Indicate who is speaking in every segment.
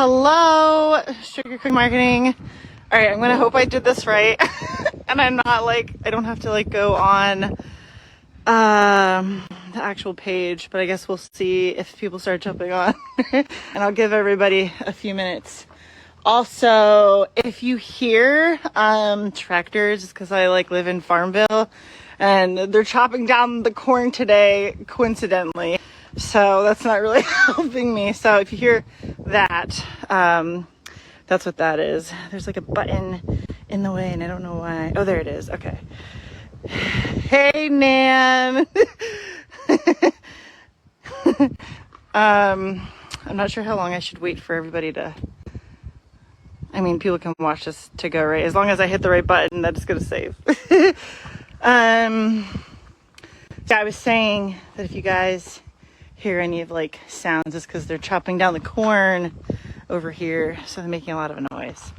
Speaker 1: Hello, Sugar Quick Marketing. All right, I'm gonna hope I did this right, and I'm not like I don't have to like go on the actual page, but I guess we'll see if people start jumping on, and I'll give everybody a few minutes. Also, if you hear tractors, it's because I like live in Farmville, and they're chopping down the corn today, coincidentally. So that's not really helping me. So if you hear that, that's what that is. There's like a button in the way and I don't know why. Oh, there it is. Okay. Hey, Nan. I'm not sure how long I should wait for everybody to, people can watch this to go, right? As long as I hit the right button, that's going to save. So I was saying that if you guys hear any of like sounds, it's because they're chopping down the corn over here, so they're making a lot of noise.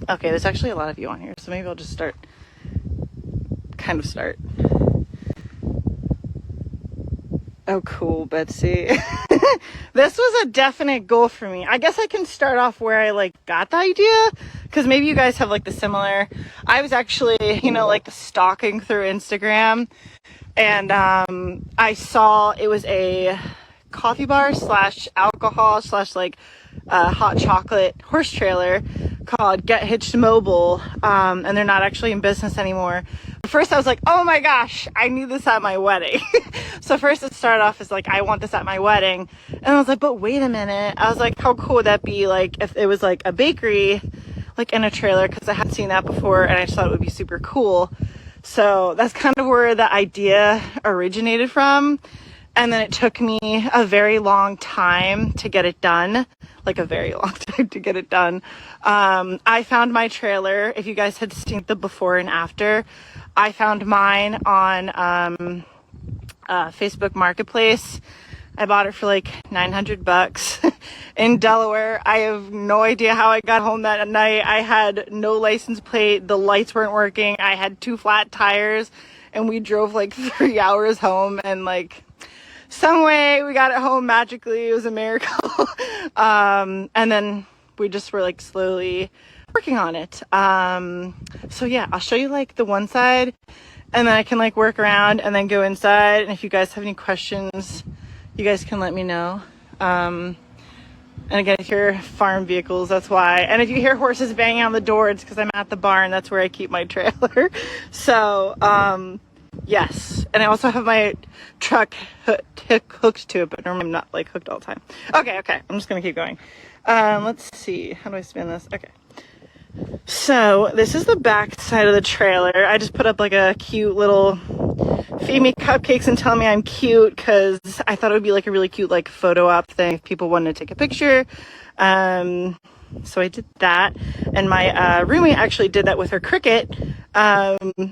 Speaker 1: Okay, there's actually a lot of you on here, so maybe I'll just start. Oh, cool, Betsy. This was a definite goal for me. I guess I can start off where I like got the idea, because maybe you guys have like the similar. I was actually, like stalking through Instagram, and I saw it was a coffee bar / alcohol / like hot chocolate horse trailer called Get Hitched Mobile, and they're not actually in business anymore. But first I was like, oh my gosh, I need this at my wedding. So first it started off as like, I want this at my wedding, and I was like, but wait a minute, I was like, how cool would that be like if it was like a bakery like in a trailer, because I hadn't seen that before and I just thought it would be super cool. So that's kind of where the idea originated from. And then it took me a very long time to get it done. Like a very long time to get it done. I found my trailer. If you guys had seen the before and after, I found mine on Facebook Marketplace. I bought it for like $900 in Delaware. I have no idea how I got home that night. I had no license plate. The lights weren't working. I had 2 flat tires, and we drove like 3 hours home, and like some way we got it home magically. It was a miracle. And then we just were like slowly working on it. So yeah, I'll show you like the one side, and then I can like work around and then go inside. And if you guys have any questions, you guys can let me know. And again, if you hear farm vehicles, that's why. And if you hear horses banging on the door, it's because I'm at the barn. That's where I keep my trailer. So, yes. And I also have my truck hooked to it, but normally I'm not like hooked all the time. Okay. I'm just going to keep going. Let's see. How do I spin this? Okay. So this is the back side of the trailer. I just put up like a cute little feed me cupcakes and tell me I'm cute, because I thought it would be like a really cute like photo op thing if people wanted to take a picture. So I did that, and my roommate actually did that with her Cricut.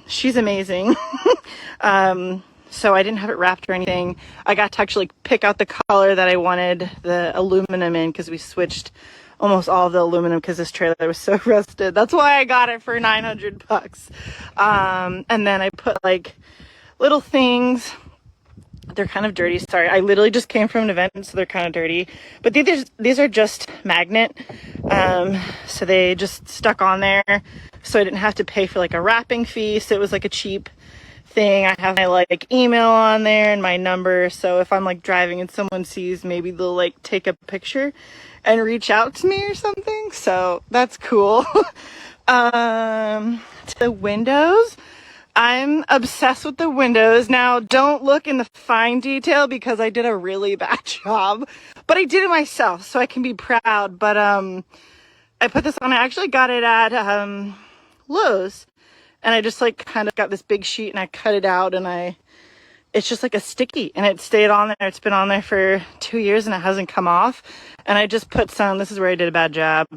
Speaker 1: She's amazing. So I didn't have it wrapped or anything. I got to actually pick out the color that I wanted the aluminum in, because we switched almost all of the aluminum because this trailer was so rusted. That's why I got it for $900. And then I put like little things. They're kind of dirty. Sorry, I literally just came from an event, so they're kind of dirty. But these are just magnet. So they just stuck on there, so I didn't have to pay for like a wrapping fee. So it was like a cheap thing. I have my like email on there and my number, so if I'm like driving and someone sees, maybe they'll like take a picture and reach out to me or something. So that's cool. To the windows, I'm obsessed with the windows. Now, don't look in the fine detail because I did a really bad job, but I did it myself, so I can be proud. But I put this on. I actually got it at Lowe's, and I just like kind of got this big sheet and I cut it out, and it's just like a sticky, and it stayed on there. It's been on there for 2 years and it hasn't come off. And I just put some, this is where I did a bad job,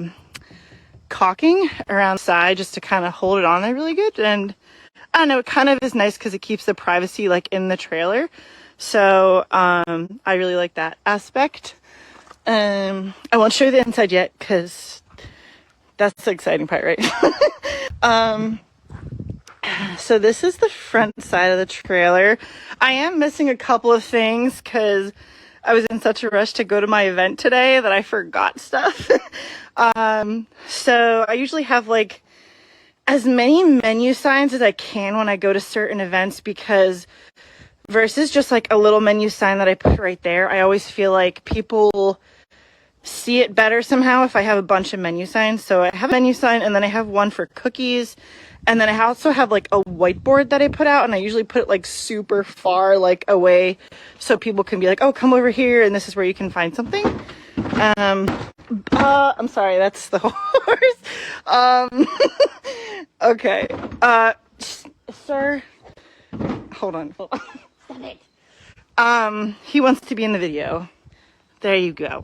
Speaker 1: caulking around the side just to kind of hold it on there really good. And I don't know, it kind of is nice because it keeps the privacy like in the trailer. So I really like that aspect. I won't show you the inside yet because that's the exciting part, right? So this is the front side of the trailer. I am missing a couple of things because I was in such a rush to go to my event today that I forgot stuff. So I usually have like as many menu signs as I can when I go to certain events, because versus just like a little menu sign that I put right there, I always feel like people see it better somehow if I have a bunch of menu signs. So I have a menu sign, and then I have one for cookies, and then I also have like a whiteboard that I put out, and I usually put it like super far like away so people can be like, oh, come over here and this is where you can find something. I'm sorry, that's the horse. Okay. Sir, hold on. Stop it. He wants to be in the video. There you go.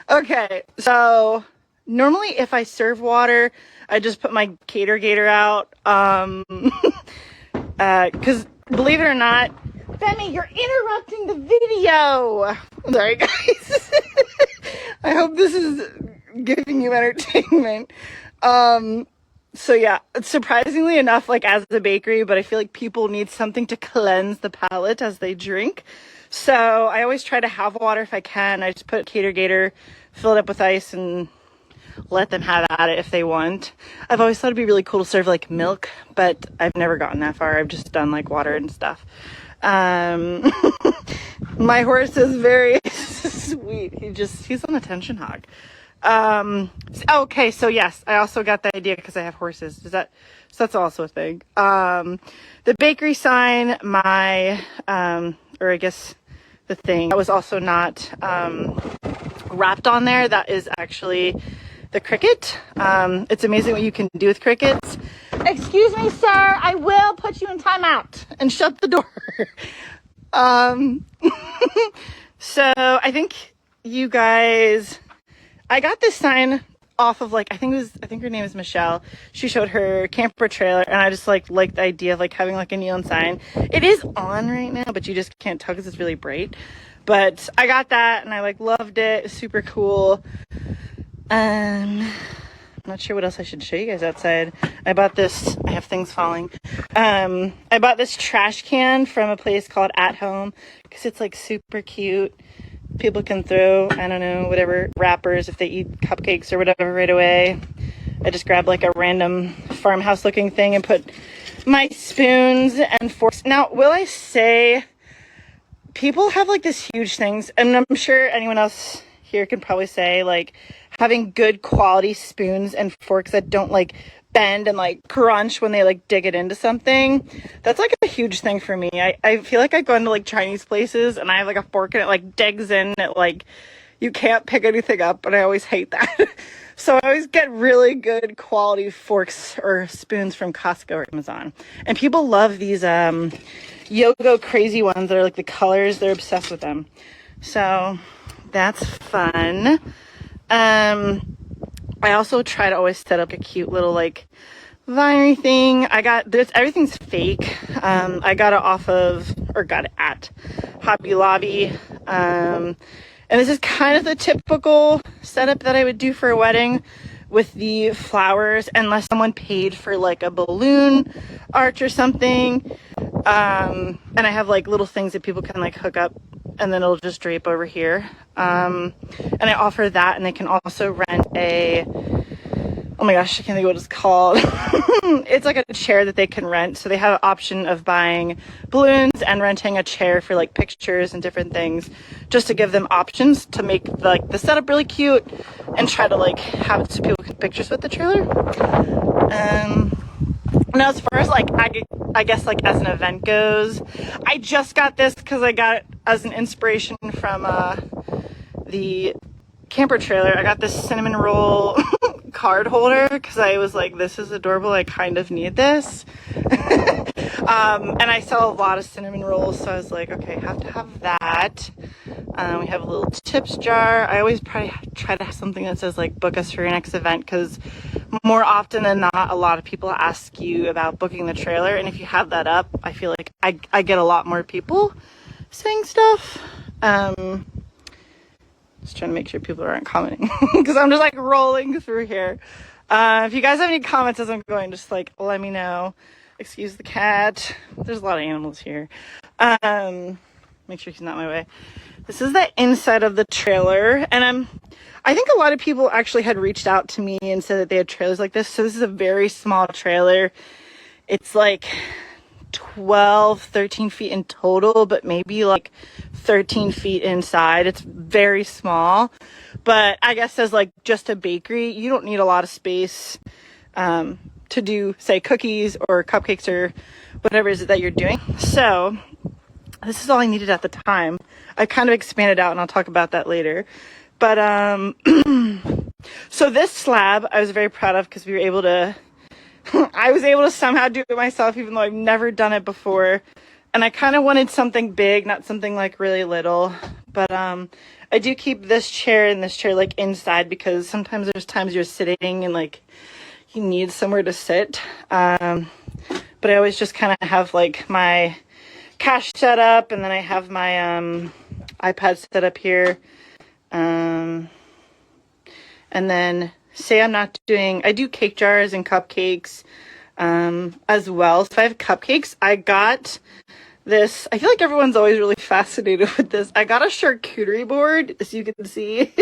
Speaker 1: Okay, so normally if I serve water, I just put my cater gator out. Because believe it or not, Femi, you're interrupting the video. Sorry, guys. I hope this is giving you entertainment. So yeah, surprisingly enough, like as a bakery, but I feel like people need something to cleanse the palate as they drink. So I always try to have water if I can. I just put cater gator, fill it up with ice, and let them have at it if they want. I've always thought it'd be really cool to serve like milk, but I've never gotten that far. I've just done like water and stuff. My horse is very sweet. He's an attention hog. Okay, so yes, I also got the idea because I have horses. So that's also a thing. The bakery sign, or I guess the thing that was also not wrapped on there, that is actually the cricket. It's amazing what you can do with crickets. Excuse me, sir, I will put you in timeout and shut the door. So I think you guys, I got this sign off of like, I think her name is Michelle. She showed her camper trailer, and I just like the idea of like having like a neon sign. It is on right now, but you just can't tell because it's really bright. But I got that and I like loved it. It's super cool. I'm not sure what else I should show you guys outside. I bought this, I have things falling. I bought this trash can from a place called At Home because it's like super cute. People can throw, I don't know, whatever wrappers if they eat cupcakes or whatever right away. I just grabbed like a random farmhouse looking thing and put my spoons and forks. Now, will I say, people have like this huge things, and I'm sure anyone else here can probably say, like, having good quality spoons and forks that don't like bend and like crunch when they like dig it into something. That's like a huge thing for me. I feel like I go into like Chinese places and I have like a fork and it like digs in, it like you can't pick anything up, and I always hate that. So I always get really good quality forks or spoons from Costco or Amazon. And people love these Yogo crazy ones that are like the colors. They're obsessed with them. So that's fun. I also try to always set up a cute little like vinery thing. Everything's fake. I got it at Hobby Lobby. And this is kind of the typical setup that I would do for a wedding with the flowers, unless someone paid for like a balloon arch or something. And I have like little things that people can like hook up, and then it'll just drape over here. And I offer that, and they can also rent oh my gosh, I can't think of what it's called. It's like a chair that they can rent. So they have an option of buying balloons and renting a chair for like pictures and different things, just to give them options to make like the setup really cute and try to like have it so people can take pictures with the trailer. Now, as far as like, I guess like as an event goes, I just got this because I got it as an inspiration from the camper trailer. I got this cinnamon roll card holder because I was like, this is adorable, I kind of need this. And I sell a lot of cinnamon rolls, so I was like, okay, I have to have that. We have a little tips jar. I always try to have something that says like book us for your next event, because more often than not, a lot of people ask you about booking the trailer, and if you have that up, I feel like I get a lot more people saying stuff. Just trying to make sure people aren't commenting because I'm just like rolling through here. If you guys have any comments as I'm going, just like let me know. Excuse the cat. There's a lot of animals here. Make sure he's not in my way. This is the inside of the trailer, and I think a lot of people actually had reached out to me and said that they had trailers like this. So this is a very small trailer. It's like 12, 13 feet in total, but maybe like 13 feet inside. It's very small, but I guess as like just a bakery, you don't need a lot of space to do, say, cookies or cupcakes or whatever it is that you're doing. So this is all I needed at the time. I kind of expanded out, and I'll talk about that later. But so this slab I was very proud of, because we were able to I was able to somehow do it myself, even though I've never done it before. And I kind of wanted something big, not something like really little. But I do keep this chair and this chair like inside, because sometimes there's times you're sitting and like you need somewhere to sit. But I always just kind of have like my cash set up, and then I have my iPad set up here. And then say I'm not doing, I do cake jars and cupcakes as well. So if I have cupcakes, I got this, I feel like everyone's always really fascinated with this. I got a charcuterie board, as you can see.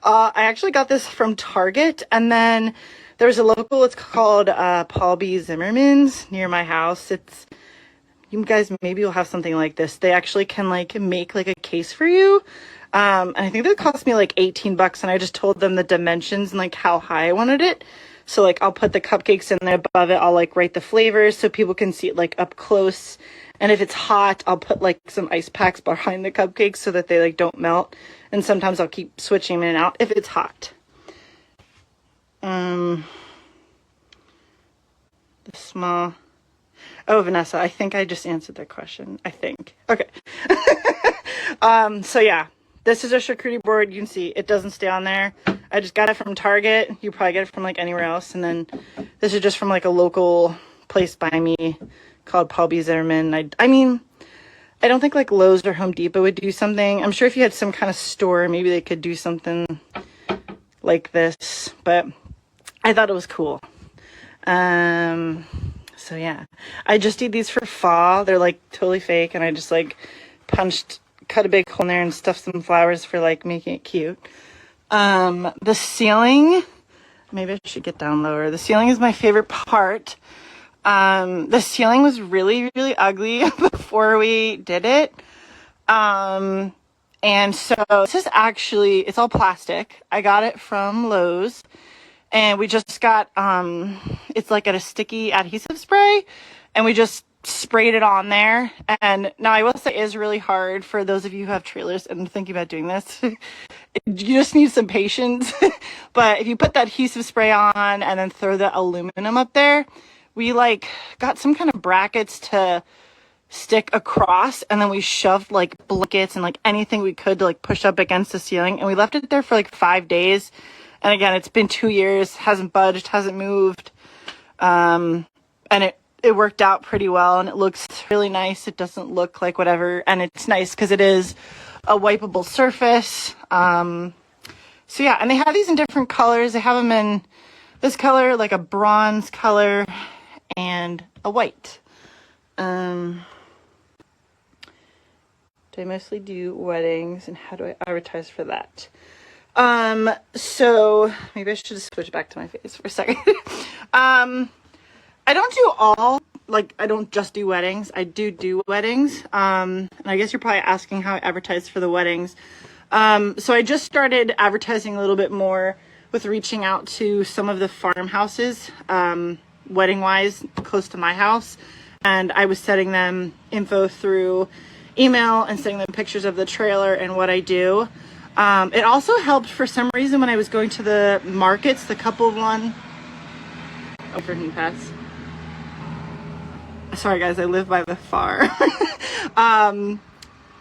Speaker 1: I actually got this from Target, and then there's a local, it's called Paul B. Zimmerman's near my house. It's, you guys maybe will have something like this. They actually can like make like a case for you. And I think that cost me like 18 bucks, and I just told them the dimensions and like how high I wanted it. So like I'll put the cupcakes in there, above it I'll like write the flavors so people can see it like up close. And if it's hot, I'll put like some ice packs behind the cupcakes so that they like don't melt. And sometimes I'll keep switching them in and out if it's hot. The small, oh, Vanessa, I think I just answered that question. I think. Okay. So yeah. This is a charcuterie board. You can see it doesn't stay on there. I just got it from Target. You probably get it from like anywhere else. And then this is just from like a local place by me called Paul B. Zimmerman. I mean, I don't think like Lowe's or Home Depot would do something. I'm sure if you had some kind of store, maybe they could do something like this. But I thought it was cool. So yeah, I just did these for fall. They're like totally fake, and I just like cut a big hole in there and stuff some flowers for like making it cute. The ceiling, maybe I should get down lower. The ceiling is my favorite part. The ceiling was really, really ugly before we did it. And so this is actually, it's all plastic. I got it from Lowe's, and we just got, it's like a sticky adhesive spray, and we just sprayed it on there. And now I will say it is really hard for those of you who have trailers and thinking about doing this. You just need some patience. But if you put that adhesive spray on and then throw the aluminum up there, we like got some kind of brackets to stick across, and then we shoved like blankets and like anything we could to like push up against the ceiling, and we left it there for like 5 days. And again, it's been 2 years, hasn't budged, hasn't moved. And it worked out pretty well, and it looks really nice. It doesn't look like whatever, and it's nice because it is a wipeable surface. So yeah, and they have these in different colors. They have them in this color, like a bronze color, and a white. Do I mostly do weddings, and how do I advertise for that? So maybe I should just switch back to my face for a second. I don't do all, like, I don't just do weddings. I do weddings. And I guess you're probably asking how I advertise for the weddings. So I just started advertising a little bit more with reaching out to some of the farmhouses, wedding-wise, close to my house. And I was sending them info through email and sending them pictures of the trailer and what I do. It also helped for some reason when I was going to the markets, the couple one. Oh, for him pass. Sorry guys, I live by the far.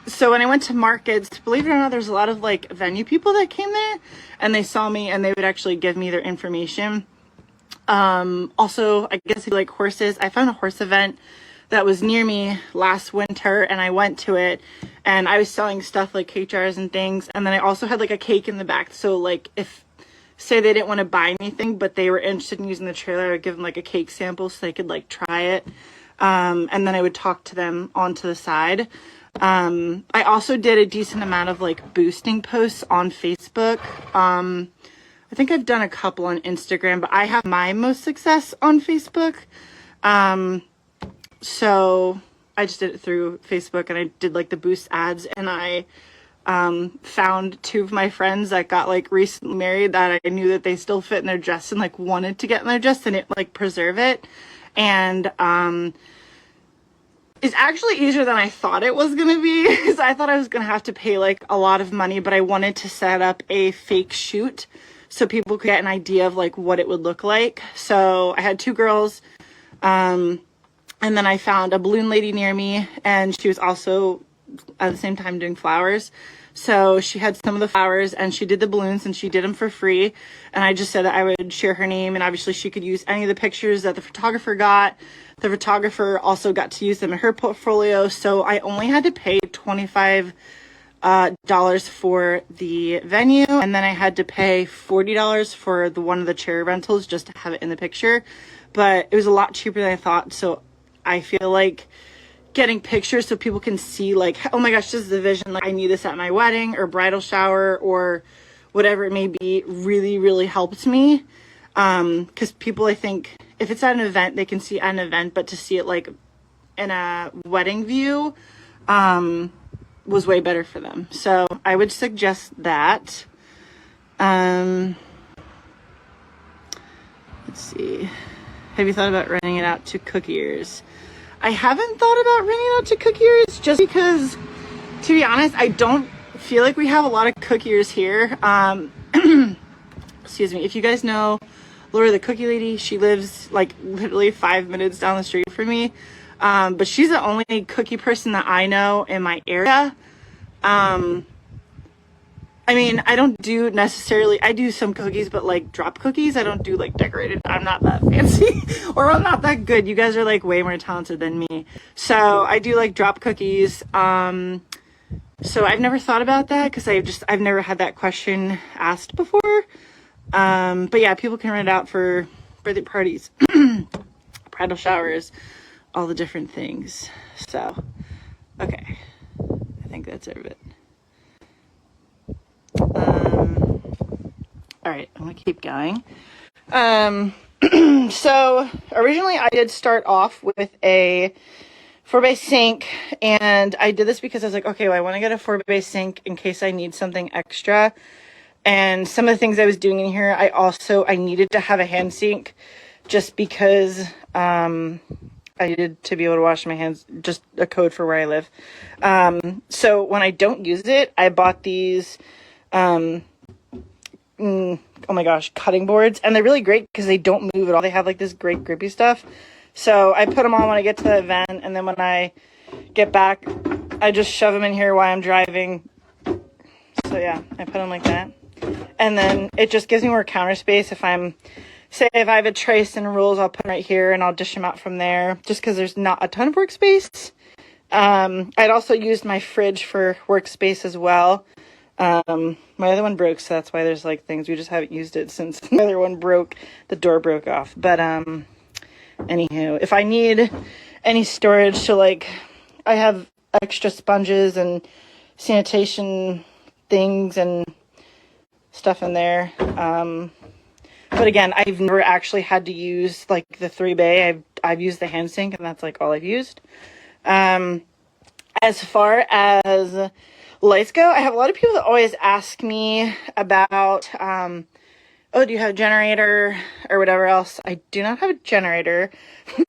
Speaker 1: So when I went to markets, believe it or not, there's a lot of like venue people that came there, and they saw me and they would actually give me their information. Also, I guess if you like horses, I found a horse event that was near me last winter, and I went to it, and I was selling stuff like cake jars and things. And then I also had like a cake in the back. So like if, say they didn't want to buy anything, but they were interested in using the trailer, I would give them like a cake sample so they could like try it. And then I would talk to them onto the side. I also did a decent amount of like boosting posts on Facebook. I think I've done a couple on Instagram, but I have my most success on Facebook. So I just did it through Facebook, and I did like the boost ads, and I found two of my friends that got like recently married that I knew that they still fit in their dress and like wanted to get in their dress and it like preserve it. And it's actually easier than I thought it was gonna be, because I thought I was gonna have to pay like a lot of money, but I wanted to set up a fake shoot so people could get an idea of like what it would look like. So I had two girls, and then I found a balloon lady near me, and she was also at the same time doing flowers. So she had some of the flowers and she did the balloons, and she did them for free. And I just said that I would share her name, and obviously she could use any of the pictures that the photographer got. The photographer also got to use them in her portfolio. So I only had to pay $25 for the venue, and then I had to pay $40 for the one of the chair rentals just to have it in the picture. But it was a lot cheaper than I thought. So I feel like getting pictures so people can see like, oh my gosh, this is the vision, like I need this at my wedding or bridal shower or whatever it may be, really helped me. Because people, I think if it's at an event, they can see it at an event, but to see it like in a wedding view was way better for them. So I would suggest that. Let's see. Have you thought about renting it out to cookiers? I haven't thought about renting it out to cookiers just because, to be honest, I don't feel like we have a lot of cookiers here. Excuse me. If you guys know Laura the cookie lady, she lives like literally 5 minutes down the street from me. But she's the only cookie person that I know in my area. I mean, I don't do necessarily, I do some cookies, but like drop cookies. I don't do like decorated. I'm not that fancy or I'm not that good. You guys are like way more talented than me. So I do like drop cookies. So I've never thought about that because I've never had that question asked before. But yeah, people can rent it out for birthday parties, bridal showers, all the different things. So, okay. I think that's it of it. All right, I'm gonna keep going. So originally I did start off with a 4-bay sink, and I did this because I was like, okay, well, I want to get a 4-bay sink in case I need something extra. And some of the things I was doing in here, I needed to have a hand sink just because I needed to be able to wash my hands, just a code for where I live. So when I don't use it, I bought these oh my gosh, cutting boards, and they're really great because they don't move at all. They have like this great grippy stuff. So I put them on when I get to the event, and then when I get back, I just shove them in here while I'm driving. So yeah, I put them like that. And then it just gives me more counter space. If I have a trace and rules, I'll put them right here and I'll dish them out from there, just because there's not a ton of workspace. I'd also used my fridge for workspace as well. My other one broke, so that's why there's like things. We just haven't used it since the other one broke. The door broke off. But anywho, if I need any storage, so like I have extra sponges and sanitation things and stuff in there. But again, I've never actually had to use like the 3-bay. I've used the hand sink, and that's like all I've used. As far as lights go, I have a lot of people that always ask me about, oh, do you have a generator or whatever else? I do not have a generator,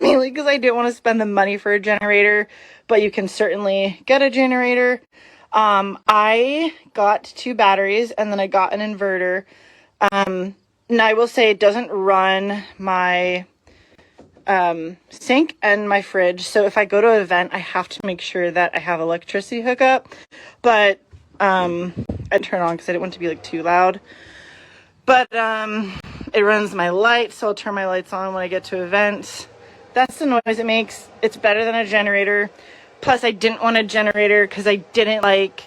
Speaker 1: mainly because I didn't want to spend the money for a generator, but you can certainly get a generator. I got 2 batteries, and then I got an inverter. And I will say it doesn't run my sink and my fridge. So if I go to an event, I have to make sure that I have electricity hookup. But I turn on because I didn't want it to be like too loud. But it runs my lights, so I'll turn my lights on when I get to events. That's the noise it makes. It's better than a generator. Plus, I didn't want a generator because I didn't like...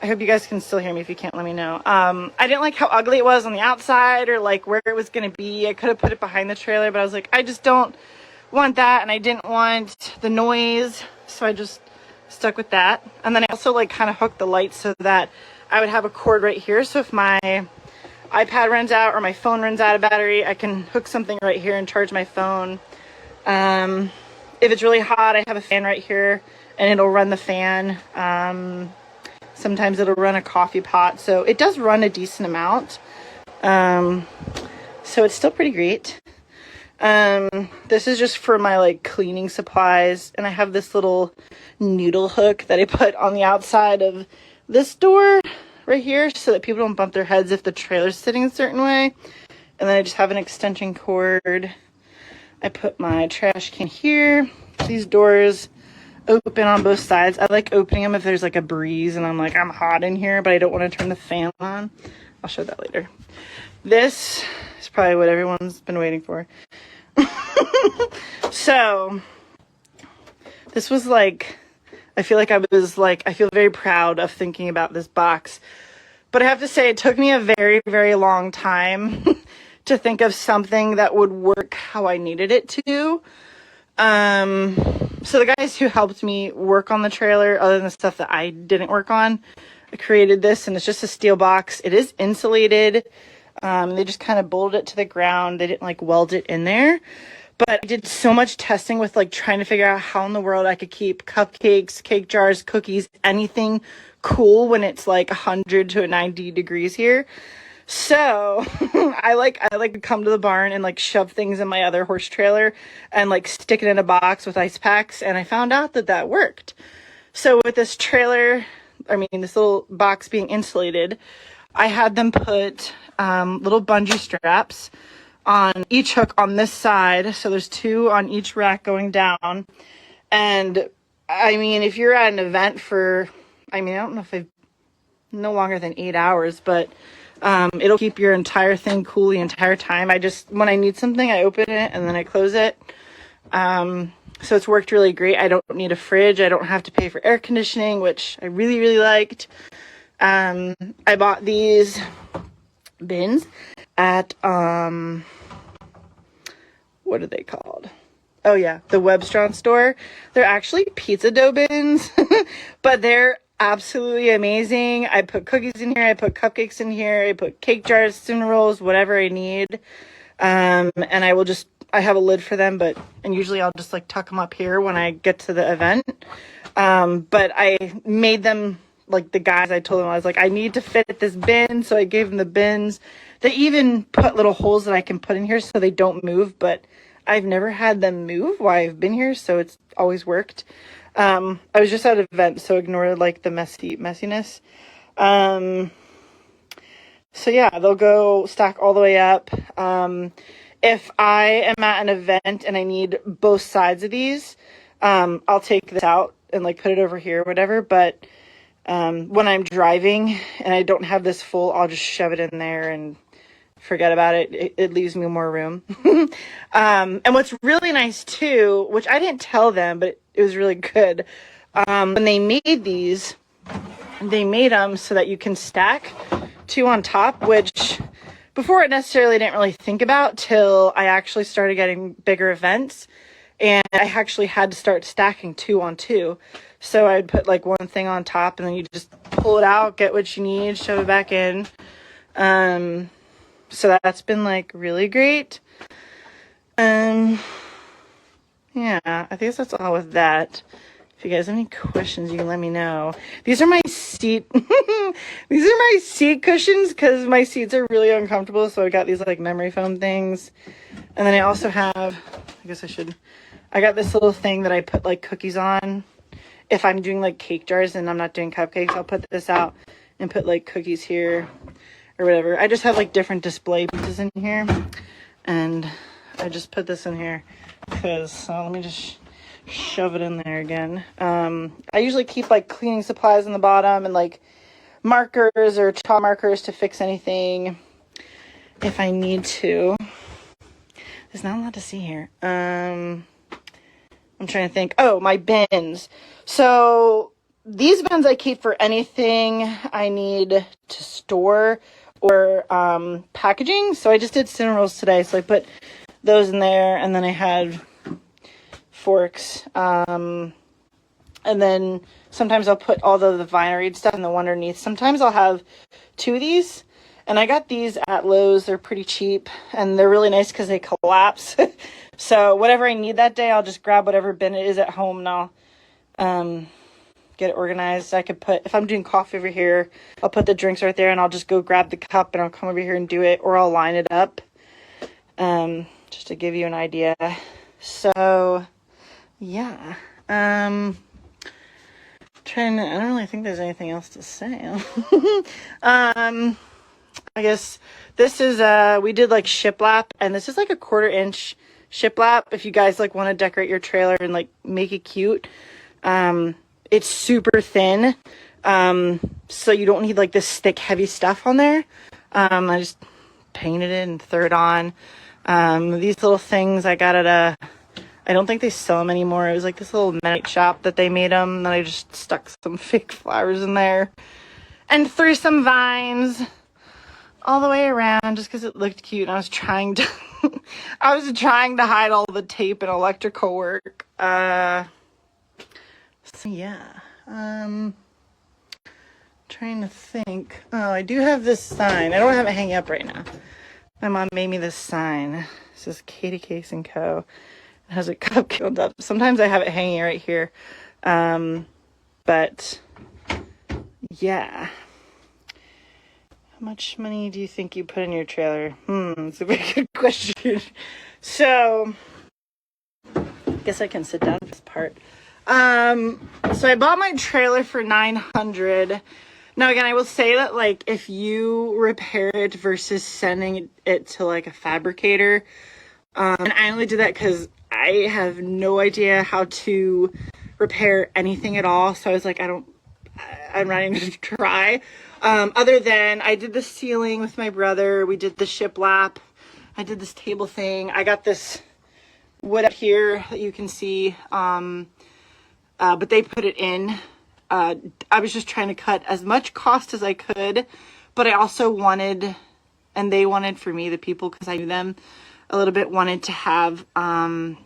Speaker 1: I hope you guys can still hear me. If you can't, let me know. I didn't like how ugly it was on the outside or like where it was going to be. I could have put it behind the trailer, but I was like, I just don't want that. And I didn't want the noise. So I just stuck with that. And then I also like kind of hooked the lights so that I would have a cord right here. So if my iPad runs out or my phone runs out of battery, I can hook something right here and charge my phone. If it's really hot, I have a fan right here and it'll run the fan. Sometimes it'll run a coffee pot. So it does run a decent amount. So it's still pretty great. This is just for my like cleaning supplies, and I have this little noodle hook that I put on the outside of this door right here so that people don't bump their heads if the trailer's sitting a certain way. And then I just have an extension cord. I put my trash can here. These doors open on both sides. I like opening them if there's like a breeze and I'm like, I'm hot in here, but I don't want to turn the fan on. I'll show that later. This is probably what everyone's been waiting for. So this was like, I feel very proud of thinking about this box, but I have to say it took me a very, very long time to think of something that would work how I needed it to. So the guys who helped me work on the trailer, other than the stuff that I didn't work on, I created this, and it's just a steel box. It is insulated. They just kind of bolted it to the ground. They didn't like weld it in there. But I did so much testing with like trying to figure out how in the world I could keep cupcakes, cake jars, cookies, anything cool when it's like 100 to 90 degrees here. So I like to come to the barn and like shove things in my other horse trailer and like stick it in a box with ice packs. And I found out that that worked. So with this trailer, this little box being insulated, I had them put little bungee straps on each hook on this side. So there's 2 on each rack going down. And if you're at an event for, I don't know if I've no longer than 8 hours, but it'll keep your entire thing cool the entire time. When I need something, I open it and then I close it. So it's worked really great. I don't need a fridge. I don't have to pay for air conditioning, which I really, really liked. I bought these bins at, what are they called? Oh yeah, the Webstron store. They're actually pizza dough bins, but they're absolutely amazing. I put cookies in here. I put cupcakes in here. I put cake jars, cinnamon rolls, whatever I need. And I have a lid for them, and usually I'll just like tuck them up here when I get to the event. But I made them like the guys. I told them, I was like, I need to fit this bin. So I gave them the bins. They even put little holes that I can put in here so they don't move, but I've never had them move while I've been here. So it's always worked. I was just at an event, so ignore like the messiness. So yeah, they'll go stack all the way up. If I am at an event and I need both sides of these, I'll take this out and like put it over here or whatever. But when I'm driving and I don't have this full, I'll just shove it in there and forget about it. It leaves me more room. And what's really nice too, which I didn't tell them, but it was really good. When they made these, they made them so that you can stack 2 on top, which before I necessarily didn't really think about till I actually started getting bigger events. And I actually had to start stacking 2 on 2. So I'd put like one thing on top and then you just pull it out, get what you need, shove it back in. So that's been like really great. Yeah, I guess that's all with that. If you guys have any questions, you can let me know. These are my seat cushions because my seats are really uncomfortable. So I got these like memory foam things. And then I also have, I got this little thing that I put like cookies on. If I'm doing like cake jars and I'm not doing cupcakes, I'll put this out and put like cookies here or whatever. I just have like different display pieces in here. And I just put this in here because, let me just shove it in there again. I usually keep like cleaning supplies in the bottom and like markers or chalk markers to fix anything if I need to. There's not a lot to see here. I'm trying to think. Oh, my bins. So these bins I keep for anything I need to store or packaging. So I just did cinnamon rolls today. So I put those in there, and then I had forks, and then Sometimes I'll put all the Vine stuff in the one underneath. Sometimes I'll have two of these. And I got these at Lowe's. They're pretty cheap. And they're really nice because they collapse. So whatever I need that day, I'll just grab whatever bin it is at home and I'll get it organized. I could put, if I'm doing coffee over here, I'll put the drinks right there and I'll just go grab the cup and I'll come over here and do it. Or I'll line it up. Just to give you an idea. So, yeah. I don't really think there's anything else to say. I guess this is, we did like shiplap, and this is like a 1/4 inch shiplap. If you guys like want to decorate your trailer and like make it cute. It's super thin. So you don't need like this thick, heavy stuff on there. I just painted it and threw it on. These little things I got at I don't think they sell them anymore. It was like this little Mennonite shop that they made them. And then I just stuck some fake flowers in there and threw some vines all the way around just because it looked cute. And I was trying to, hide all the tape and electrical work. So yeah, trying to think. Oh, I do have this sign. I don't have it hanging up right now. My mom made me this sign. It says Katie Case & Co. It has a cup killed up. Sometimes I have it hanging right here. But yeah. How much money do you think you put in your trailer? It's a very good question. So I guess I can sit down for this part. So I bought my trailer for $900. Now, again, I will say that, like, if you repair it versus sending it to, like, a fabricator, and I only did that because I have no idea how to repair anything at all, so I was like, I'm not even going to try. Other than I did the ceiling with my brother, we did the shiplap, I did this table thing, I got this wood up here that you can see, but they put it in. I was just trying to cut as much cost as I could, but I also wanted, and they wanted for me, the people, because I knew them a little bit, wanted to have a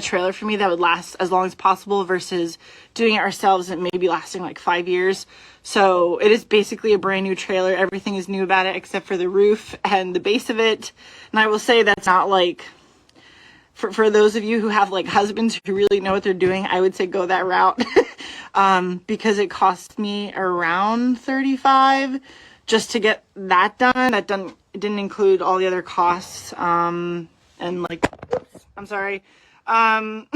Speaker 1: trailer for me that would last as long as possible versus doing it ourselves and maybe lasting like 5 years. So it is basically a brand new trailer. Everything is new about it except for the roof and the base of it. And I will say that's not like, for those of you who have like husbands who really know what they're doing, I would say go that route. Because it cost me around $35 just to get that done. It didn't include all the other costs. And like, oops, I'm sorry. That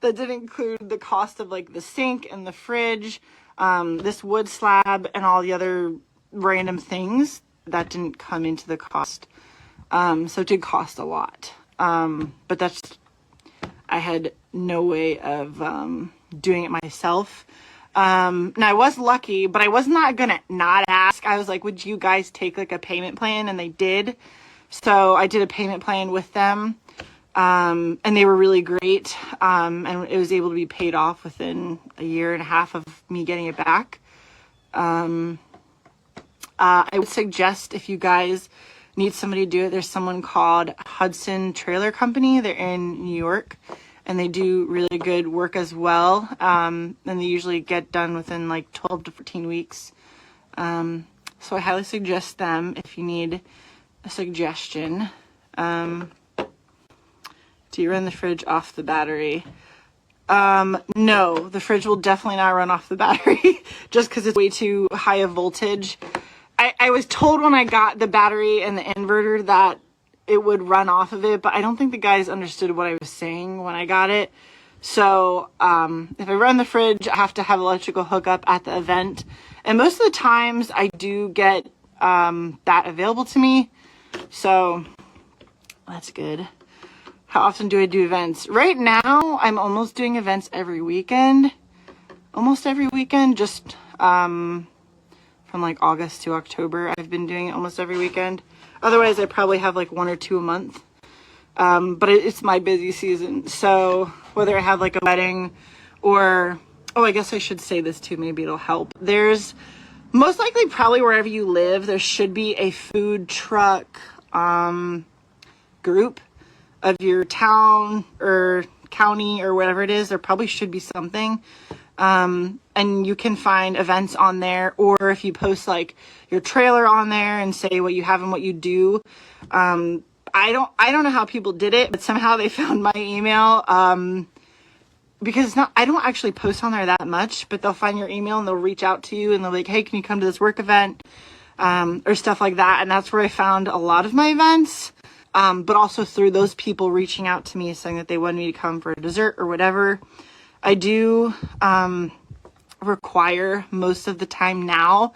Speaker 1: didn't include the cost of like the sink and the fridge, this wood slab and all the other random things that didn't come into the cost. So it did cost a lot. But I had no way of, doing it myself. Now I was lucky, but I was not gonna not ask. I was like, would you guys take like a payment plan? And they did. So I did a payment plan with them. And they were really great. And it was able to be paid off within 1.5 years of me getting it back. I would suggest if you guys need somebody to do it, there's someone called Hudson Trailer Company. They're in New York and they do really good work as well. And they usually get done within like 12 to 14 weeks. So I highly suggest them if you need a suggestion. Do you run the fridge off the battery? No, the fridge will definitely not run off the battery just because it's way too high a voltage. I was told when I got the battery and the inverter that it would run off of it, but I don't think the guys understood what I was saying when I got it. So if I run the fridge, I have to have electrical hookup at the event. And most of the times I do get that available to me. So that's good. How often do I do events? Right now, I'm almost doing events every weekend. Almost every weekend, just from like August to October, I've been doing it almost every weekend. Otherwise, I probably have like 1 or 2 a month. But it's my busy season. So whether I have like a wedding or, oh, I guess I should say this too. Maybe it'll help. There's most likely probably wherever you live, there should be a food truck group of your town or county or whatever it is. There probably should be something And you can find events on there, or if you post like your trailer on there and say what you have and what you do. I don't know how people did it, but somehow they found my email. Because I don't actually post on there that much, but they'll find your email and they'll reach out to you and they're like, hey, can you come to this work event? Or stuff like that. And that's where I found a lot of my events. But also through those people reaching out to me saying that they wanted me to come for a dessert or whatever. I do require most of the time now,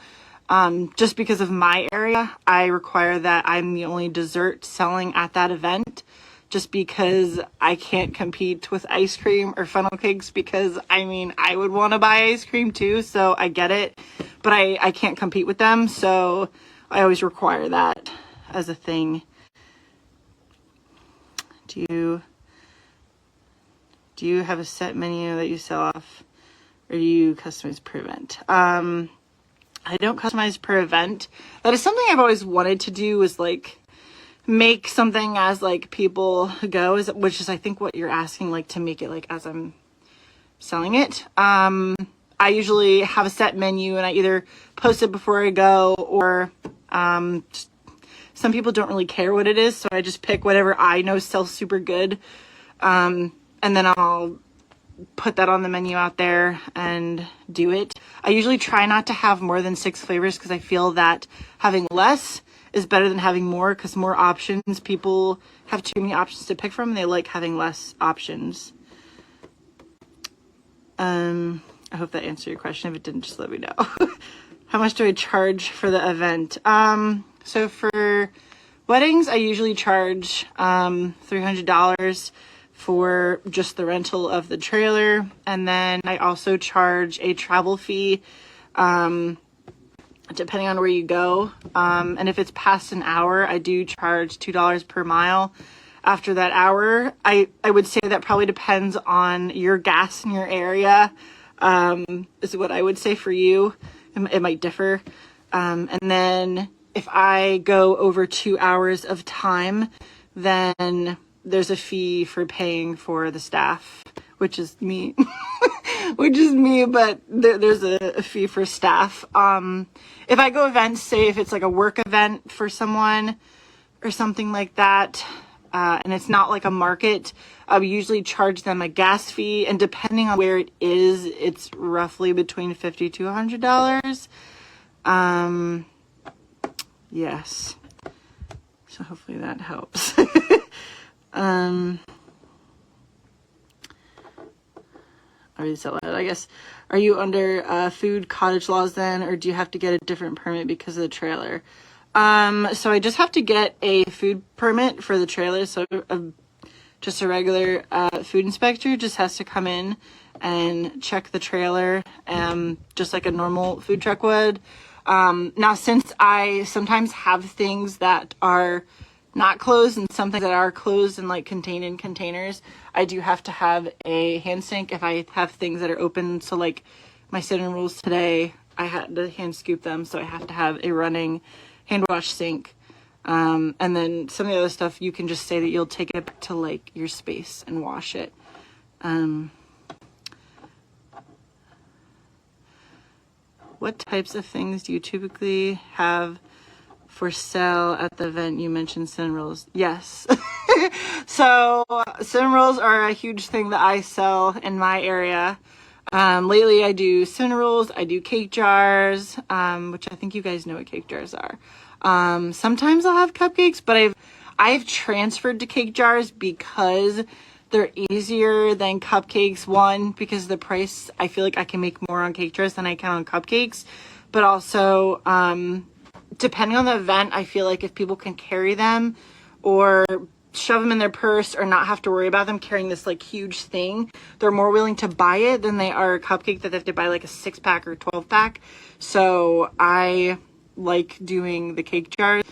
Speaker 1: just because of my area, I require that I'm the only dessert selling at that event, just because I can't compete with ice cream or funnel cakes, because I mean, I would want to buy ice cream too, so I get it, but I can't compete with them, so I always require that as a thing. Do you have a set menu that you sell off, or do you customize per event? I don't customize per event. That is something I've always wanted to do, is like make something as like people go, which is I think what you're asking, like to make it like as I'm selling it. I usually have a set menu and I either post it before I go, or some people don't really care what it is, so I just pick whatever I know sells super good. And then I'll put that on the menu out there and do it. I usually try not to have more than 6 flavors, because I feel that having less is better than having more, because more options, people have too many options to pick from, and they like having less options. I hope that answered your question. If it didn't, just let me know. How much do I charge for the event? So for weddings, I usually charge $300 for just the rental of the trailer. And then I also charge a travel fee, depending on where you go. And if it's past an hour, I do charge $2 per mile. After that hour, I would say that probably depends on your gas in your area, is what I would say for you. It might differ. And then if I go over 2 hours of time, then there's a fee for paying for the staff, which is me, but there's a fee for staff. If I go events, say if it's like a work event for someone or something like that, and it's not like a market, I would usually charge them a gas fee, and depending on where it is, it's roughly between $50 to $100. Yes. So hopefully that helps. I already said that, I guess. Are you under food cottage laws then, or do you have to get a different permit because of the trailer? So I just have to get a food permit for the trailer. So just a regular food inspector just has to come in and check the trailer, just like a normal food truck would. Now, since I sometimes have things that are not closed and some things that are closed and like contained in containers, I do have to have a hand sink if I have things that are open. So like my cinnamon rolls today, I had to hand scoop them, so I have to have a running hand wash sink. And then some of the other stuff, you can just say that you'll take it back to like your space and wash it. What types of things do you typically have for sale at the event? You mentioned cinnamon rolls. Yes. So cinnamon rolls are a huge thing that I sell in my area. Lately I do cinnamon rolls, I do cake jars, which I think you guys know what cake jars are. Sometimes I'll have cupcakes, but I've transferred to cake jars because they're easier than cupcakes. One, because of the price, I feel like I can make more on cake jars than I can on cupcakes. But also, depending on the event, I feel like if people can carry them or shove them in their purse or not have to worry about them carrying this like huge thing, they're more willing to buy it than they are a cupcake that they have to buy like a 6-pack or 12-pack. So I like doing the cake jars.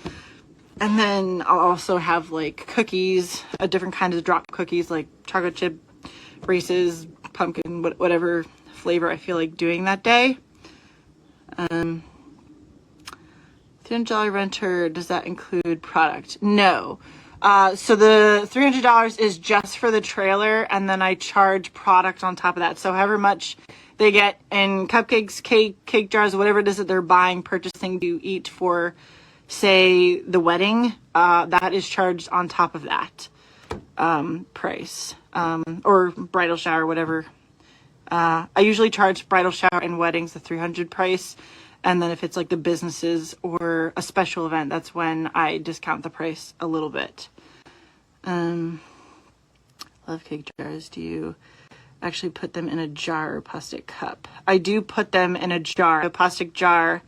Speaker 1: And then I'll also have like cookies, different kinds of drop cookies, like chocolate chip, Reese's, pumpkin, whatever flavor I feel like doing that day. $300 renter, does that include product? No. So the $300 is just for the trailer, and then I charge product on top of that. So however much they get in cupcakes, cake jars, whatever it is that they're buying, purchasing to eat for, say, the wedding, that is charged on top of that price, or bridal shower, whatever. I usually charge bridal shower and weddings the $300 price. And then if it's like the businesses or a special event, that's when I discount the price a little bit. Love cake jars. Do you actually put them in a jar or plastic cup? I do put them in a jar, a plastic jar,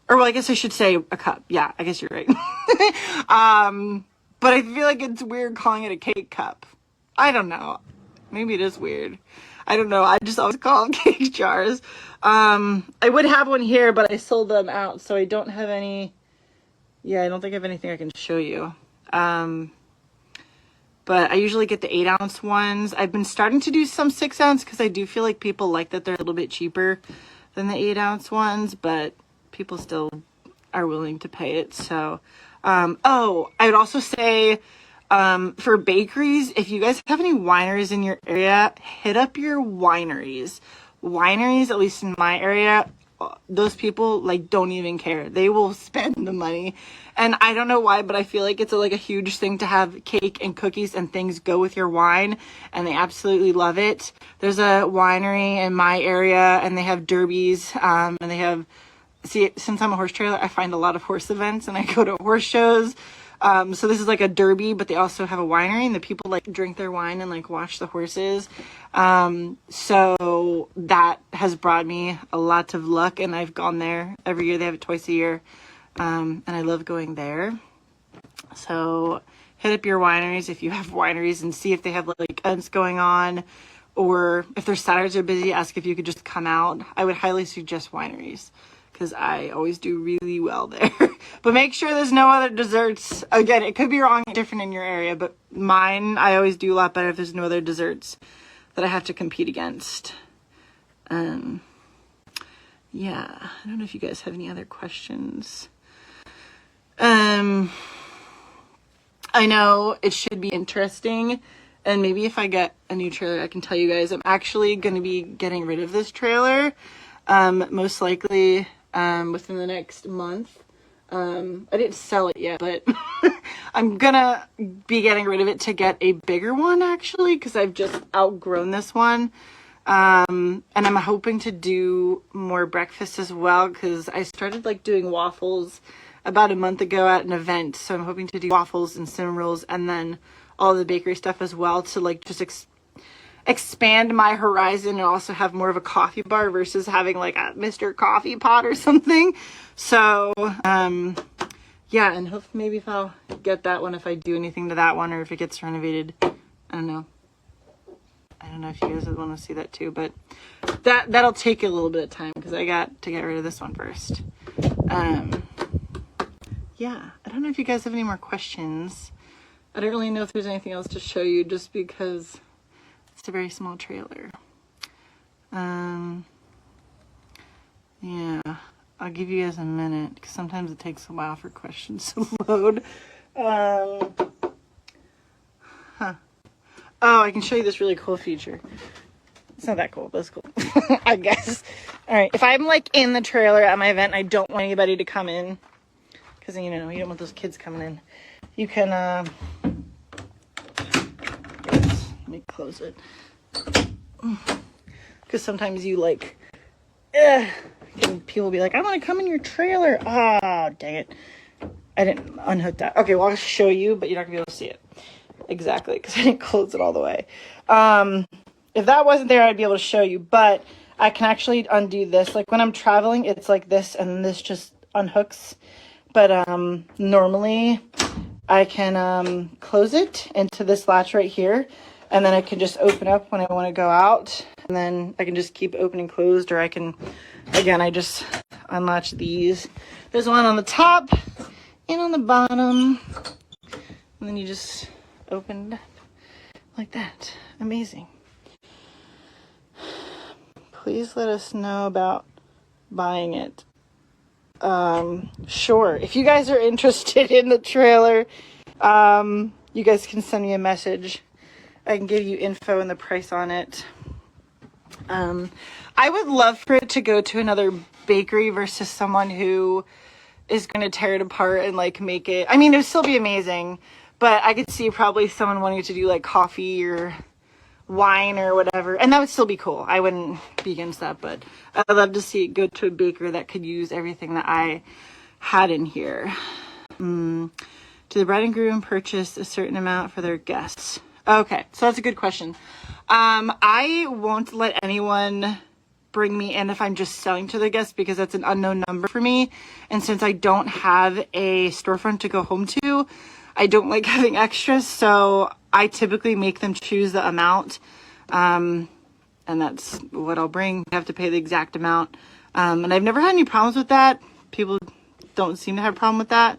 Speaker 1: or well, I guess I should say a cup. Yeah, I guess you're right. But I feel like it's weird calling it a cake cup. I don't know. Maybe it is weird. I don't know. I just always call them cake jars. I would have one here, but I sold them out, so I don't have any. Yeah, I don't think I have anything I can show you. But I usually get the 8-ounce ones. I've been starting to do some 6-ounce because I do feel like people like that they're a little bit cheaper than the 8-ounce ones, but people still are willing to pay it. So, oh, I would also say, for bakeries, if you guys have any wineries in your area, hit up your wineries. Wineries, at least in my area, those people like don't even care. They will spend the money. And I don't know why, but I feel like it's like a huge thing to have cake and cookies and things go with your wine, and they absolutely love it. There's a winery in my area, and they have derbies, and they have, see, since I'm a horse trailer, I find a lot of horse events, and I go to horse shows. So this is like a derby, but they also have a winery, and the people like drink their wine and like watch the horses. So that has brought me a lot of luck, and I've gone there every year. They have it twice a year. And I love going there. So hit up your wineries if you have wineries and see if they have like events going on, or if their Saturdays are busy, ask if you could just come out. I would highly suggest wineries because I always do really well there. But make sure there's no other desserts. Again, it could be wrong, different in your area, but mine, I always do a lot better if there's no other desserts that I have to compete against. Yeah, I don't know if you guys have any other questions. I know it should be interesting, and maybe if I get a new trailer, I can tell you guys I'm actually going to be getting rid of this trailer, most likely within the next month. I didn't sell it yet, but I'm gonna be getting rid of it to get a bigger one, actually, because I've just outgrown this one. And I'm hoping to do more breakfast as well, because I started like doing waffles about a month ago at an event. So I'm hoping to do waffles and cinnamon rolls and then all the bakery stuff as well to like just expand my horizon and also have more of a coffee bar versus having like a Mr. Coffee pot or something. So, yeah, and hopefully maybe if I'll get that one, if I do anything to that one or if it gets renovated, I don't know. I don't know if you guys would want to see that too, but that'll take a little bit of time because I got to get rid of this one first. Yeah, I don't know if you guys have any more questions. I don't really know if there's anything else to show you just because it's a very small trailer. Yeah, I'll give you guys a minute because sometimes it takes a while for questions to load. Oh, I can show you this really cool feature. It's not that cool, but it's cool, I guess. All right, if I'm like in the trailer at my event, I don't want anybody to come in because, you know, you don't want those kids coming in. You can, let me close it. Because sometimes you like, and people will be like, I want to come in your trailer. Ah, oh, dang it. I didn't unhook that. Okay, well, I'll show you, but you're not going to be able to see it. Exactly, because I didn't close it all the way. If that wasn't there, I'd be able to show you, but I can actually undo this. Like when I'm traveling, it's like this, and this just unhooks. But normally, I can close it into this latch right here, and then I can just open up when I want to go out, and then I can just keep opening closed, or I can, again, I just unlatch these. There's one on the top and on the bottom, and then you just open it up like that. Amazing. Please let us know about buying it. Sure. If you guys are interested in the trailer, you guys can send me a message. I can give you info and the price on it. I would love for it to go to another bakery versus someone who is going to tear it apart and like make it. I mean, it would still be amazing, but I could see probably someone wanting to do like coffee or wine or whatever, and that would still be cool. I wouldn't be against that, but I'd love to see it go to a baker that could use everything that I had in here. Do the bride and groom purchase a certain amount for their guests? Okay, so that's a good question. I won't let anyone bring me in if I'm just selling to the guests, because that's an unknown number for me. And since I don't have a storefront to go home to, I don't like having extras. So I typically make them choose the amount. And that's what I'll bring. I have to pay the exact amount. And I've never had any problems with that. People don't seem to have a problem with that.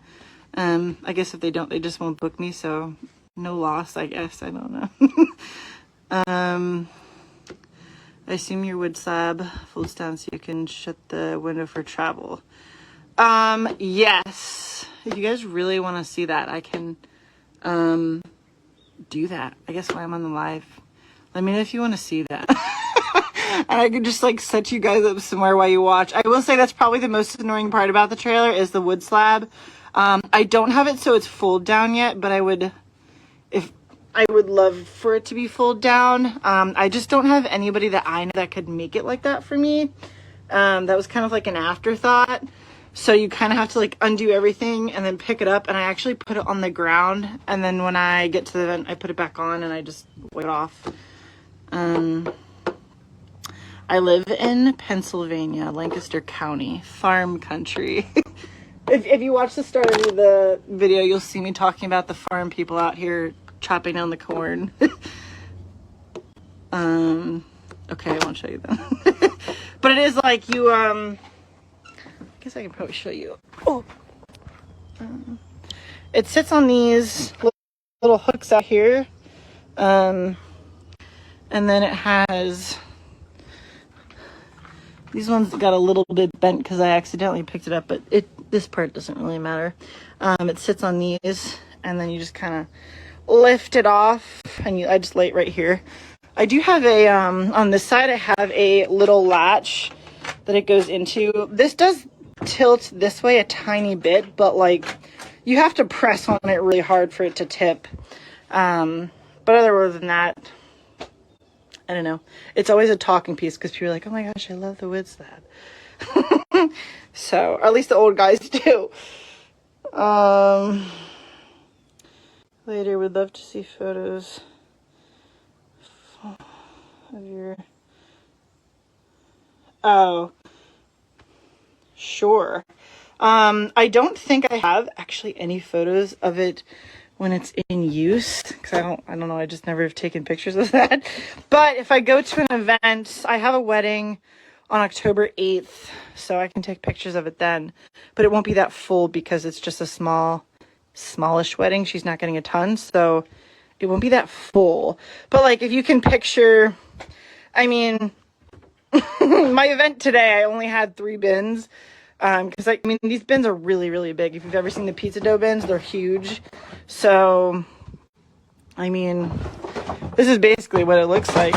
Speaker 1: I guess if they don't, they just won't book me. So no loss, I guess. I don't know. I assume your wood slab folds down so you can shut the window for travel. Yes. If you guys really want to see that, I can do that. I guess while I'm on the live. Let me know if you want to see that. And I could just like set you guys up somewhere while you watch. I will say that's probably the most annoying part about the trailer is the wood slab. I don't have it so it's fold down yet, but I would love for it to be fold down. I just don't have anybody that I know that could make it like that for me. That was kind of like an afterthought. So you kind of have to like undo everything and then pick it up. And I actually put it on the ground. And then when I get to the event, I put it back on and I just wipe it off. I live in Pennsylvania, Lancaster County, farm country. If you watch the start of the video, you'll see me talking about the farm people out here chopping down the corn. Okay, I won't show you them. But it is like you, I guess I can probably show you. Oh, it sits on these little hooks out here. And then it has, these ones got a little bit bent because I accidentally picked it up, but this part doesn't really matter. It sits on these, and then you just kind of lift it off, and I just lay it right here. I do have a, on this side, I have a little latch that it goes into. This does tilt this way a tiny bit, but like, you have to press on it really hard for it to tip. But other than that, I don't know. It's always a talking piece because people are like, oh my gosh, I love the wood slab. So, or at least the old guys do. Later, would love to see photos of your... Oh, sure. I don't think I have actually any photos of it when it's in use, because I don't know, I just never have taken pictures of that. But if I go to an event, I have a wedding on October 8th, so I can take pictures of it then. But it won't be that full because it's just a smallish wedding. She's not getting a ton, so it won't be that full. But like, if you can picture, I mean, my event today, I only had 3 bins. Because I mean, these bins are really, really big. If you've ever seen the pizza dough bins, they're huge. So, I mean, this is basically what it looks like.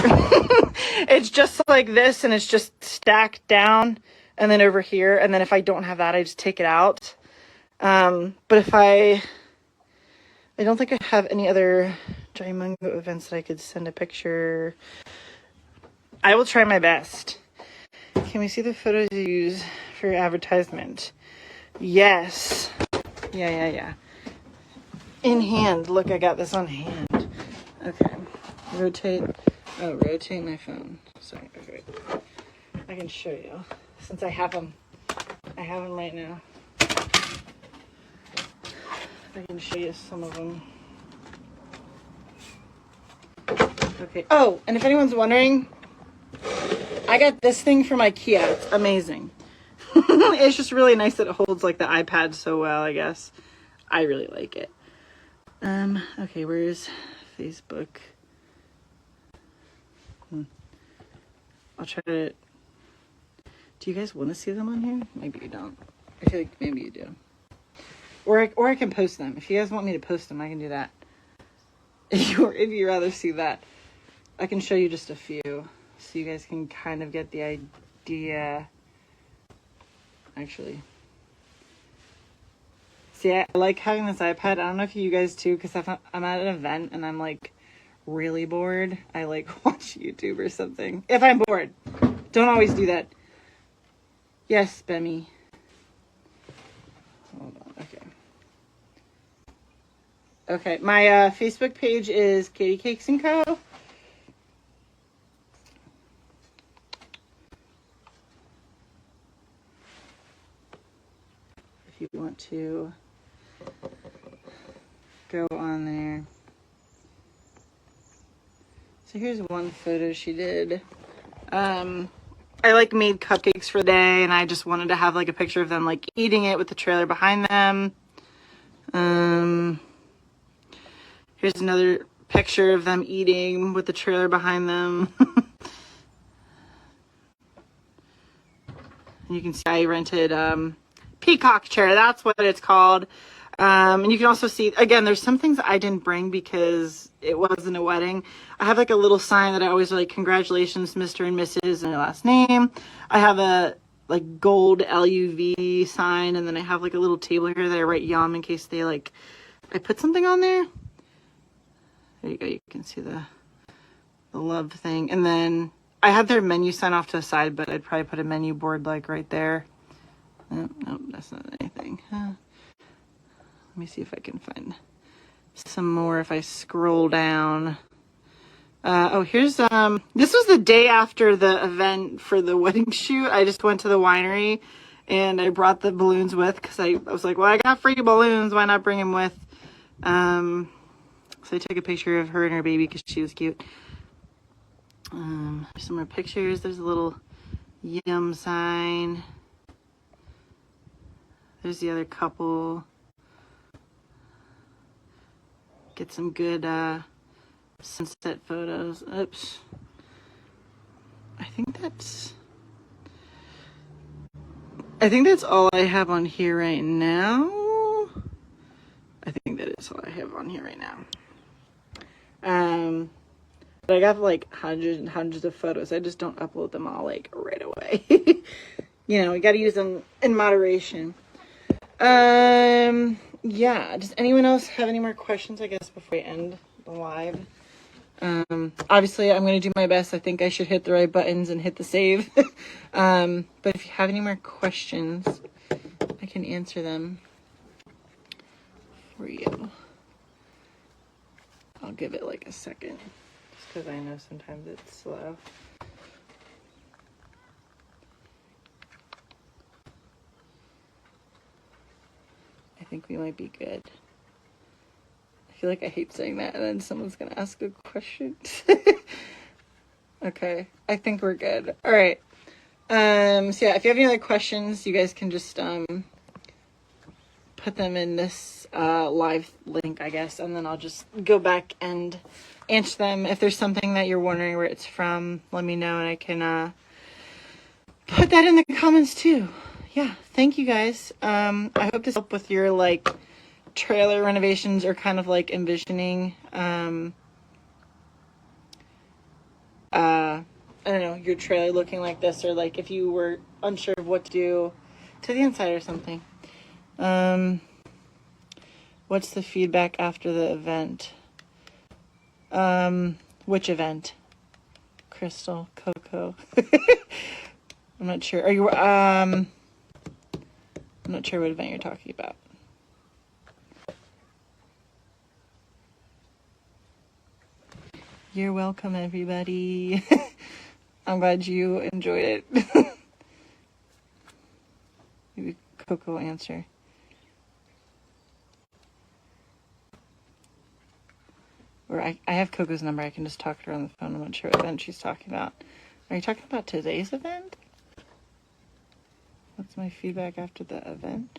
Speaker 1: It's just like this, and it's just stacked down, and then over here. And then if I don't have that, I just take it out. But if I don't think I have any other Giant events that I could send a picture. I will try my best. Can we see the photos you use for your advertisement? Yes. Yeah. In hand. Look, I got this on hand. Okay. Rotate my phone. Sorry. Okay. I can show you since I have them. I have them right now. I can show you some of them. Okay. Oh, and if anyone's wondering, I got this thing from IKEA. It's amazing. It's just really nice that it holds like the iPad so well, I guess. I really like it. Okay, where's Facebook? I'll try to... Do you guys want to see them on here? Maybe you don't. I feel like maybe you do. Or I can post them. If you guys want me to post them, I can do that. If you rather see that. I can show you just a few. so you guys can kind of get the idea. Actually, see, I like having this iPad. I don't know if you guys too, because if I'm at an event and I'm like really bored, I like watch YouTube or something. If I'm bored, don't always do that. Yes, Bemmy. Hold on. Okay. Okay. My Facebook page is Katie Cakes and Co. If you want to go on there. So here's one photo she did. I like made cupcakes for the day, and I just wanted to have like a picture of them like eating it with the trailer behind them. Here's another picture of them eating with the trailer behind them. And you can see I rented peacock chair, that's what it's called. And you can also see, again, there's some things I didn't bring because it wasn't a wedding. I have like a little sign that I always like, congratulations, Mr. and Mrs. and their last name. I have a like gold LUV sign, and then I have like a little table here that I write yum in case they like, I put something on there. There you go, you can see the love thing. And then I have their menu sign off to the side, but I'd probably put a menu board like right there. Nope, that's not anything. Let me see if I can find some more if I scroll down. Oh, here's, this was the day after the event for the wedding shoot. I just went to the winery and I brought the balloons with because I was like, well, I got free balloons. Why not bring them with? So I took a picture of her and her baby because she was cute. Some more pictures. There's a little yum sign. There's the other couple. Get some good sunset photos. Oops. I think that's all I have on here right now. I think that is all I have on here right now. But I got like hundreds and hundreds of photos. I just don't upload them all like right away. You know, we got to use them in moderation. Yeah, does anyone else have any more questions, I guess, before I end the live? Obviously, I'm going to do my best. I think I should hit the right buttons and hit the save. But if you have any more questions, I can answer them for you. I'll give it like a second, just because I know sometimes it's slow. I think we might be good. I feel like I hate saying that and then someone's gonna ask a question. Okay, I think we're good. All right. So yeah, if you have any other questions, you guys can just put them in this live link, I guess, and then I'll just go back and answer them. If there's something that you're wondering where it's from, let me know and I can put that in the comments too. Yeah, thank you guys. I hope this helped with your like trailer renovations or kind of like envisioning I don't know, your trailer looking like this, or like if you were unsure of what to do to the inside or something. What's the feedback after the event? Which event? Crystal, Coco. I'm not sure. Are you I'm not sure what event you're talking about. You're welcome, everybody. I'm glad you enjoyed it. Maybe Coco answer. Or I have Coco's number. I can just talk to her on the phone. I'm not sure what event she's talking about. Are you talking about today's event? What's my feedback after the event?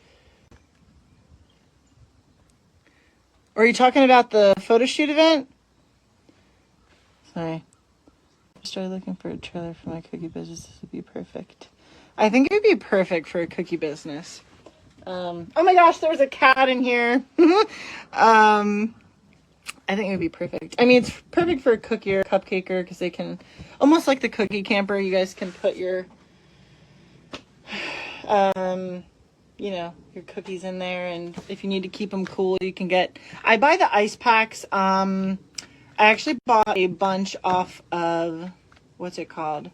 Speaker 1: Or are you talking about the photo shoot event? Sorry. I started looking for a trailer for my cookie business. This would be perfect. I think it would be perfect for a cookie business. Oh my gosh, there's a cat in here. I think it would be perfect. I mean, it's perfect for a cookie or a cupcaker because they can, almost like the cookie camper, you guys can put your, you know, your cookies in there. And if you need to keep them cool, you can get, I buy the ice packs. I actually bought a bunch off of, what's it called?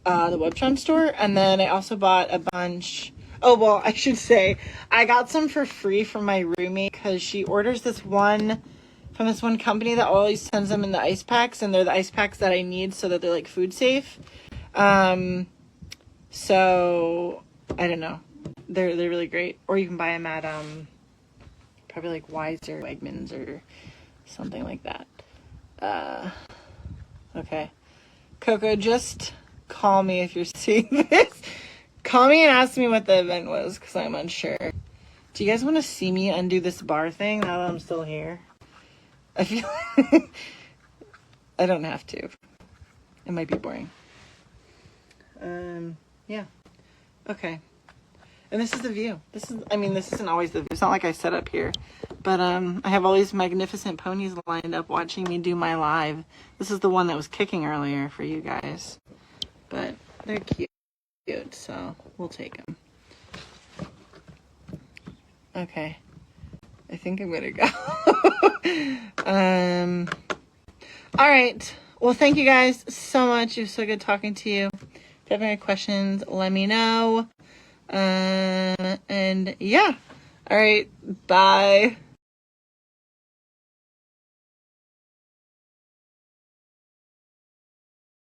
Speaker 1: The Webtron store. And then I also bought a bunch. Oh, well, I should say I got some for free from my roommate because she orders this one from this one company that always sends them in the ice packs, and they're the ice packs that I need so that they're like food safe. So I don't know. They're really great. Or you can buy them at probably like Weiser, Wegmans, or something like that. Okay. Coco, just call me if you're seeing this. Call me and ask me what the event was, because I'm unsure. Do you guys want to see me undo this bar thing now that I'm still here? I feel I don't have to. It might be boring. Yeah. Okay. And this is the view. This isn't always the view. It's not like I set up here. But I have all these magnificent ponies lined up watching me do my live. This is the one that was kicking earlier for you guys. But they're cute. So we'll take them. Okay, I think I'm gonna go. All right, well, thank you guys so much. It was so good talking to you. If you have any questions, let me know. And yeah, all right, bye.